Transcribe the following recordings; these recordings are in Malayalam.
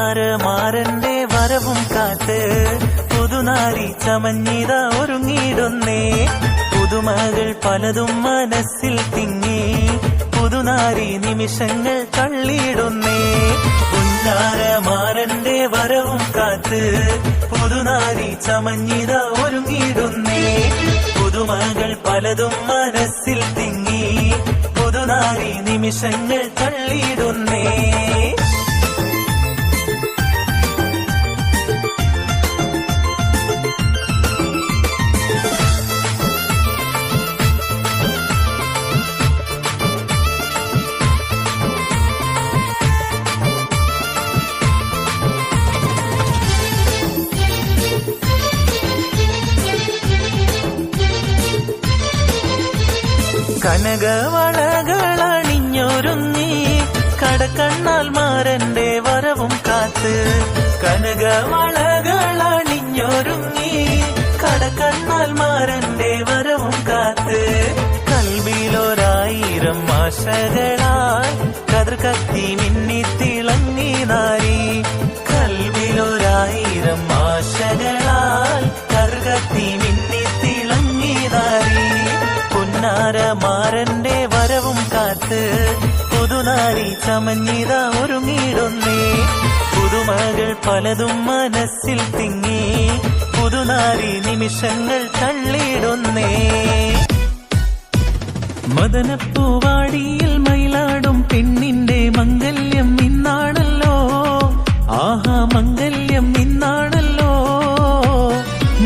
പുന്നാരമാരന്റെ വരവും കാത്ത് പുതുനാരി ചമഞ്ഞിത ഒരുങ്ങിടുന്നേ. പുതുമകൾ പലതും മനസ്സിൽ തിങ്ങി പുതുനാരി നിമിഷങ്ങൾ തള്ളിയിടുന്നേ. പുന്നാരമാരന്റെ വരവും കാത്ത് പുതുനാരി ചമഞ്ഞിത ഒരുങ്ങിടുന്നേ. പുതുമകൾ പലതും മനസ്സിൽ തിങ്ങി പുതുനാരി നിമിഷങ്ങൾ തള്ളിയിടുന്നേ. കനകവളകളണിഞ്ഞൊരുങ്ങി കടക്കണ്ണാൽ മാരന്റെ വരവും കാത്ത്. കനകവളകളണിഞ്ഞൊരുങ്ങി കടക്കണ്ണാൽ മാരന്റെ വരവും കാത്ത്. കൽവിലൊരായിരം ആശകളാൽ കതിർ കത്തി മിന്നി തിളങ്ങി നാരി. കൽവിലൊരായിരം ആശകളാൽ കതിർ കത്തി മിന്നി തിളങ്ങി നാരി. പുന്നാരമാരന്റെ വരവും കാത്ത് പുതുനാരി ചമഞ്ഞിത ഒരുങ്ങിടുന്നേ. പുതുമകൾ പലതും മനസ്സിൽ തിങ്ങി പുതുനാരി നിമിഷങ്ങൾ തള്ളിയിടുന്നേ. മദനപ്പൂവാടിയിൽ മയിലാടും പെണ്ണിന്റെ മംഗല്യം ഇന്നാണല്ലോ. ആഹാ മംഗല്യം ഇന്നാണല്ലോ.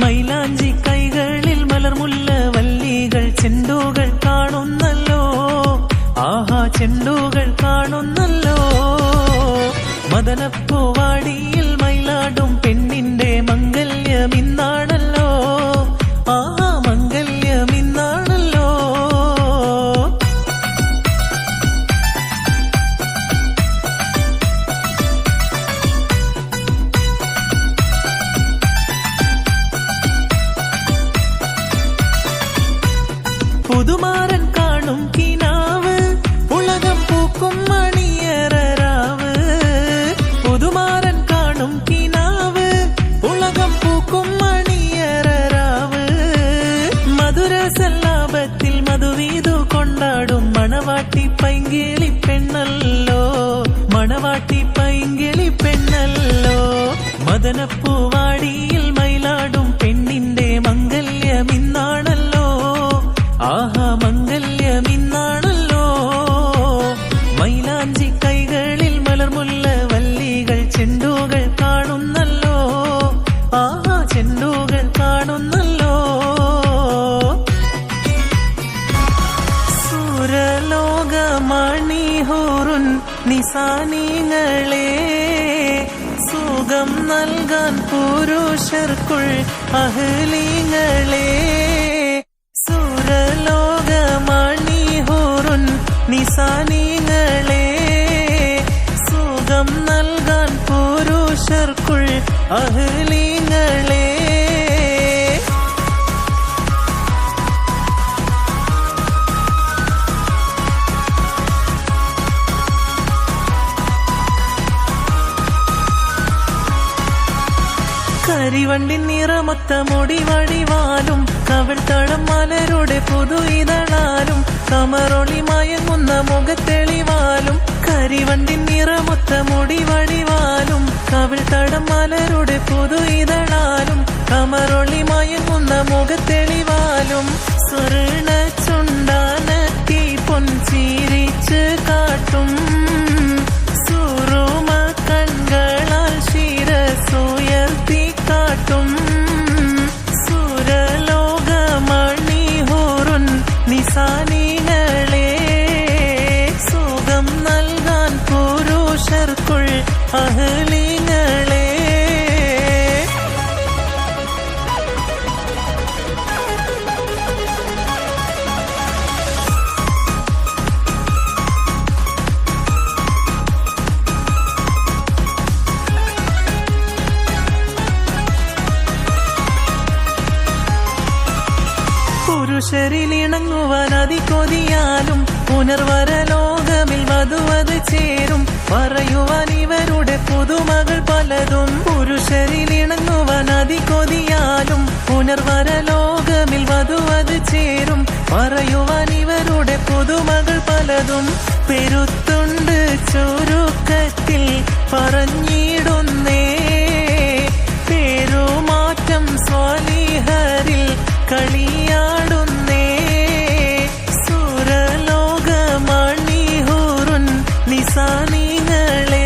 മൈലാഞ്ചി കൈകളിൽ മലർമുല്ല വല്ലികൾ ചെണ്ടുകൾ കാണുന്നല്ലോ. ആഹാ ചെണ്ടുകൾ കാണുന്നല്ലോ. മദനപ്പൂവാടിയിൽ മയിലാടും പെണ്ണിന്റെ മംഗല്യം ഇന്നാണല്ലോ. ആഹാ മംഗല്യം ഇന്നാണല്ലോ. പുതുമാരൻ കാണും കിനാവ് ഉലകം പൂക്കും മണിയറാവ്. പുതുമാരൻ കാണും കിനാവ് ഉലകം പൂക്കും മണിയറാവ്. മധുര സല്ലാപത്തിൽ മധുവീതു കൊണ്ടാടും മണവാട്ടി പൈങ്കിളി പെണ്ണല്ലോ. മണവാട്ടി പൈങ്കിളി പെണ്ണല്ലോ. മദനപ്പൂവാടിയിൽ മയിലാടും പെണ്ണിന്റെ മംഗല്യം ഇന്നാണല്ലോ. ആഹാ മംഗല്യം ഇന്നാണല്ലോ. മൈലാഞ്ചി കൈകളിൽ മലർമുല്ല വല്ലികൾ ചെണ്ടുകൾ കാണുന്നല്ലോ. ആഹാ ചെണ്ടുകൾ കാണുന്നല്ലോ. സുരലോകമണിഹൂറുൻ നിസാനിങ്ങളെ സുഖം നൽകാൻ പുരുഷർക്കുൾ അഹ്ലിങ്ങളെ. സുരലോകമണിഹൂറുൻ നിസാനിങ്ങളെ സുഖം നൽകാൻ പുരുഷർക്കുൾ അഹ്ലിങ്ങളെ. കരിവണ്ടിൻ നിറമൊത്ത മുടി വടിവാലും കവിൾത്തളം മലരുടെ പുതു ഇതളാലും കമറൊളി മയങ്ങുന്ന മുഖത്തെളിവാലും. കരിവണ്ടിൻ നിറമൊത്ത മുടി വടിവാലും കവിൾത്തളം മലരുടെ പുതു ഇതളാലും കമറൊളി മയങ്ങുന്ന മുഖത്തെളിവാലും. സ്വർണ്ണ ചുണ്ടാനത്തി പൊൻചിരിച്ച് കാട്ടും സുറുമ കൺകളാൽ ശിരസുയർത്തി കാട്ടും. സുരലോകമണിഹൂറുൻ നിസാനികളെ സുഖം നൽകാൻ പുരുഷർക്കുൾ അഹ്ലിങ്ങളെ. പുരുഷരിലിണങ്ങുവാൻ അതികൊതിയാലും പുനർവരലോകമിൽ വധുവത് ചേരും പറയുവാൻ ഇവരുടെ പുതുമകൾ പലതും പുരുഷരിൽ ഇണങ്ങുവാൻ അതികൊതിയാലും പുനർവരലോകമിൽ വധുവത് ചേരും പറയുവാൻ ഇവരുടെ പുതുമകൾ പലതും പെരുത്തുണ്ട് ചുരുക്കത്തിൽ പറഞ്ഞിടുന്നേ പേരുമാറ്റം സ്വാലിഹരിൽ കളിയാടുന്നേ സുരലോകമണിഹൂറുൻ നിസാനികളെ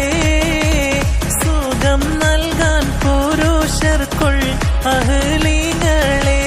സുഖം നൽകാൻ പുരുഷർക്കുൾ അഹ്ലികളെ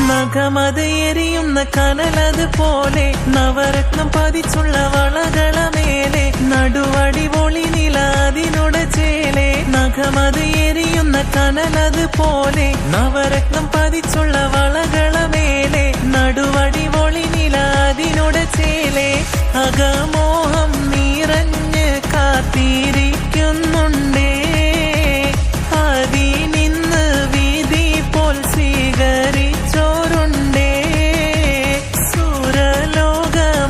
നഖമത് എരിയുന്ന കനലതുപോലെ നവരത്നം പതിച്ചുള്ള വളകളമേലെ നടുവടി പൊളി നില അതിനോട് ചേലെ നഖമത് എരിയുന്ന കനലതുപോലെ നവരത്നം പതിച്ചുള്ള വളകളമേലെ നടുവടി പൊളി നില അതിനോട് ചേലെ അകമോഹം നിറഞ്ഞ് കാത്തിരിക്കുന്നുണ്ടേ അതിനിന്ന് വിധി പോൽ സ്വീകരിച്ചോരുണ്ടേ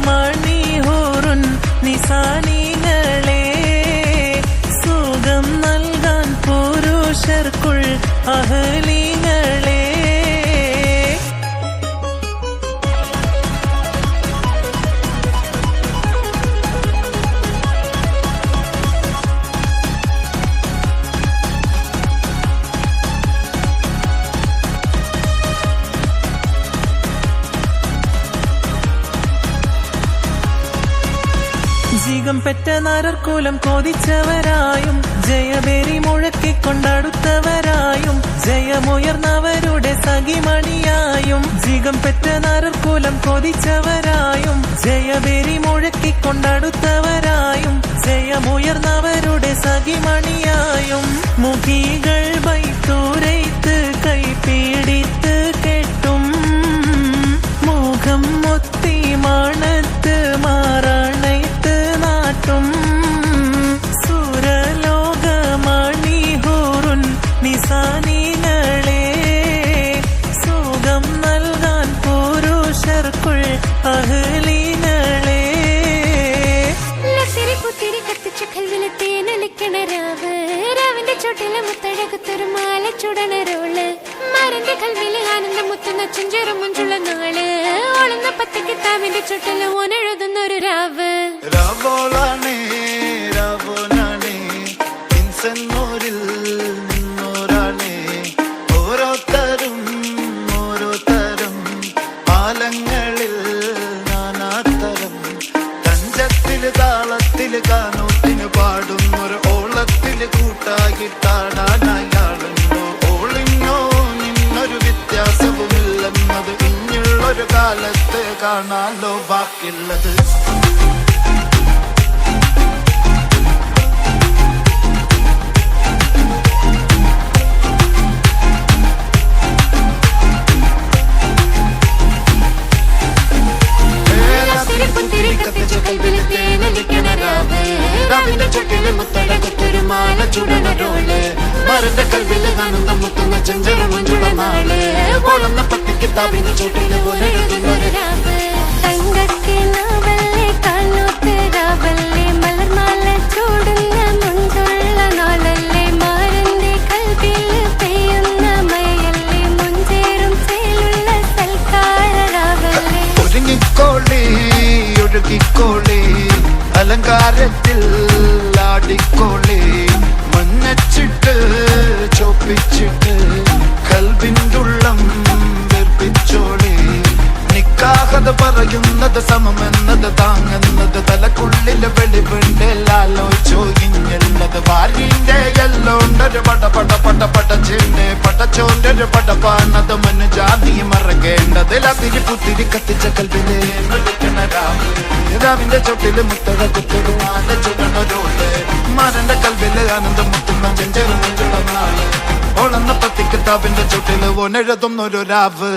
സുരലോകമണിഹൂറുൻ നിസാനികളെ സുഖം നൽകാൻ പുരുഷർക്കുൾ അഹ്ലികളെ ജീകം പെറ്റ നരർക്കൂലം കൊതിച്ചവരായും ജയബേരി മുഴക്കിക്കൊണ്ടടുത്തവരായും ജയമുയർന്നവരുടെ സഖിമണിയായും ജീകം പെറ്റ നരർക്കൂലം കൊതിച്ചവരായും ജയബേരി മുഴക്കിക്കൊണ്ടടുത്തവരായും ജയമുയർന്നവരുടെ സഖിമണിയായും മുഖികൾ ബൈത്തൂരൈത്ത് കൈപിടിത്ത് കെട്ടും മുഖം മുത്തി മണത്ത് മാറണൈത്ത് നാട്ടും സുരലോകമണിഹൂറുൻ നിസാനികളെ സുഖം നൽകാൻ പുരുഷർക്കുൾ അഹ്ലികളെ പുത്തിരി കത്തിച്ച കൽവിലെ തേനലിക്കണ രാവിന്റെ ചോട്ടിലെ മുത്തഴകത്തൊരു മാല ചുടണരോള് മരന്റെ കൽവിലെ ആനന്ദം മുത്തുന്ന ചെഞ്ചേറും മുഞ്ചുള്ള നാള് ഓളുന്ന പത്ത് കിതാബിന്റെ ചുട്ടില് ഓനെഴുതുന്നൊരു രാവ് രാവോളാണേ രാവോനാണേ ഇൻസന്നൂരിൽ നിന്നോരാണേ ഓരോരുത്തരും പാലങ്ങളിൽ നാനാത്തരം തഞ്ചത്തില് താളത്തില് കാനൂത്തിന് പാടുന്നൊരു ഓളത്തില് കൂട്ടാകിട്ടാടാനായാളുണ്ടോ ഓളിഞ്ഞോ നിന്നൊരു വ്യത്യാസവുമില്ലെന്നത് ഇനിയുള്ളൊരു കാലത്ത് കാണാലോ ബാക്കിയുള്ളത് മുത്തടകത്തൊരു മാല ചുടണരോള് മരന്റെ കൽവില് ആനന്ദം മുത്തുന്ന ചെഞ്ചെറു മഞ്ചുള്ള നാള് ഓളുന്ന പത്ത് കിതാബിന്റെ ചോട്ടില് ഓനെഴുതുന്നൊരു രാവ് തങ്കക്കിനാവല്ലേ കാനോത്ത് രാവല്ലേ മലർമാല ചൂടുന്ന മുഞ്ചുള്ള നാളല്ലേ മാരന്റെ കൽവില് പെയ്യുന്ന മയല്ലേ മുഞ്ചേറും ചേലുള്ള സൽക്കാര രാവല്ലേ ഒരുങ്ങിക്കോളി ഒഴുകിക്കോളി അലങ്കാരത്തിൽ ആടിക്കോളി മഞ്ഞച്ചിട്ട് ചോപ്പിച്ചിട്ട് കൽവിൻ്റെ ഉള്ളം വെറുപ്പിച്ചോളി നിക്കാഹത് പറയുന്നത് സമമെന്നത് താങ്ങുന്നത് തലക്കുള്ളില് വെളിവുണ്ട് ലാലോചോ ഇഞ്ഞുള്ളത് വാരിന്റെ എല്ലോണ്ടൊരു പടച്ചിന്റെ പടച്ചോണ്ടൊരു പടപ്പാണത് മനുജാതി മറക്കേണ്ടത് അതിരി പുത്തിരി കത്തിച്ച കൽവിലെ വിളിക്കണ രാവിന്റെ ചൊട്ടില് മുത്തഴകത്തൊരു മാല ചുടണരോള് മരന്റെ കൽവില് ആനന്ദം മുത്തുന്ന ചെഞ്ചെറു മുഞ്ചുള്ള നാള് ഓളന്ന പത്തി കിതാബിന്റെ ചുട്ടില് ഓനെഴുതുന്നൊരു രാവ്